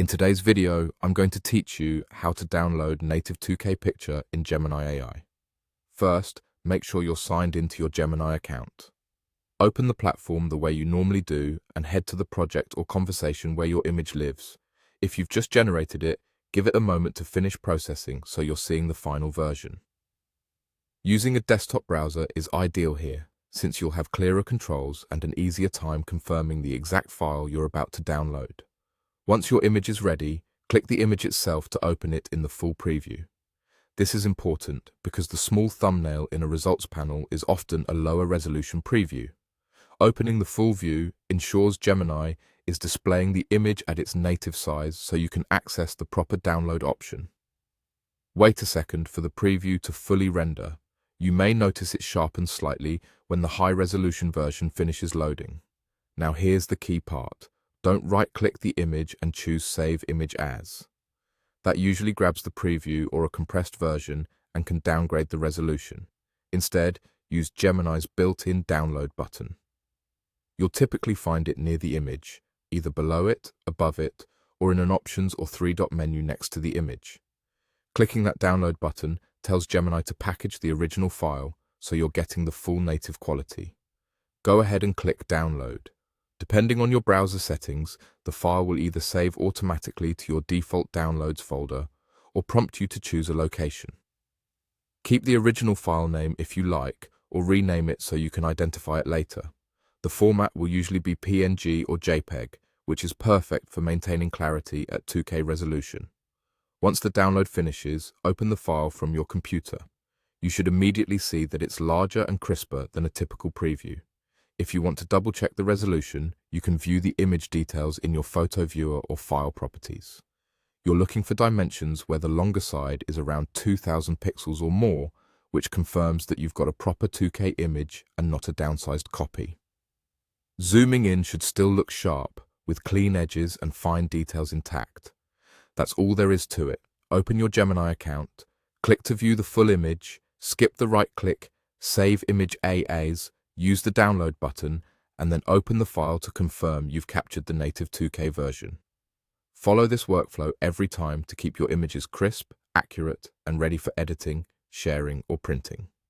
In today's video, I'm going to teach you how to download native 2K picture in Gemini AI. First, make sure you're signed into your Gemini account. Open the platform the way you normally do and head to the project or conversation where your image lives. If you've just generated it, give it a moment to finish processing so you're seeing the final version. Using a desktop browser is ideal here, since you'll have clearer controls and an easier time confirming the exact file you're about to download. Once your image is ready, click the image itself to open it in the full preview. This is important because the small thumbnail in a results panel is often a lower resolution preview. Opening the full view ensures Gemini is displaying the image at its native size so you can access the proper download option. Wait a second for the preview to fully render. You may notice it sharpens slightly when the high-resolution version finishes loading. Now here's the key part. Don't right-click the image and choose Save Image As. That usually grabs the preview or a compressed version and can downgrade the resolution. Instead, use Gemini's built-in download button. You'll typically find it near the image, either below it, above it, or in an options or three-dot menu next to the image. Clicking that download button tells Gemini to package the original file so you're getting the full native quality. Go ahead and click Download. Depending on your browser settings, the file will either save automatically to your default downloads folder or prompt you to choose a location. Keep the original file name if you like, or rename it so you can identify it later. The format will usually be PNG or JPEG, which is perfect for maintaining clarity at 2K resolution. Once the download finishes, open the file from your computer. You should immediately see that it's larger and crisper than a typical preview. If you want to double-check the resolution, you can view the image details in your photo viewer or file properties. You're looking for dimensions where the longer side is around 2000 pixels or more, which confirms that you've got a proper 2K image and not a downsized copy. Zooming in should still look sharp, with clean edges and fine details intact. That's all there is to it. Open your Gemini account, click to view the full image, skip the right-click, Save Image As, use the download button, and then open the file to confirm you've captured the native 2K version. Follow this workflow every time to keep your images crisp, accurate, and ready for editing, sharing, or printing.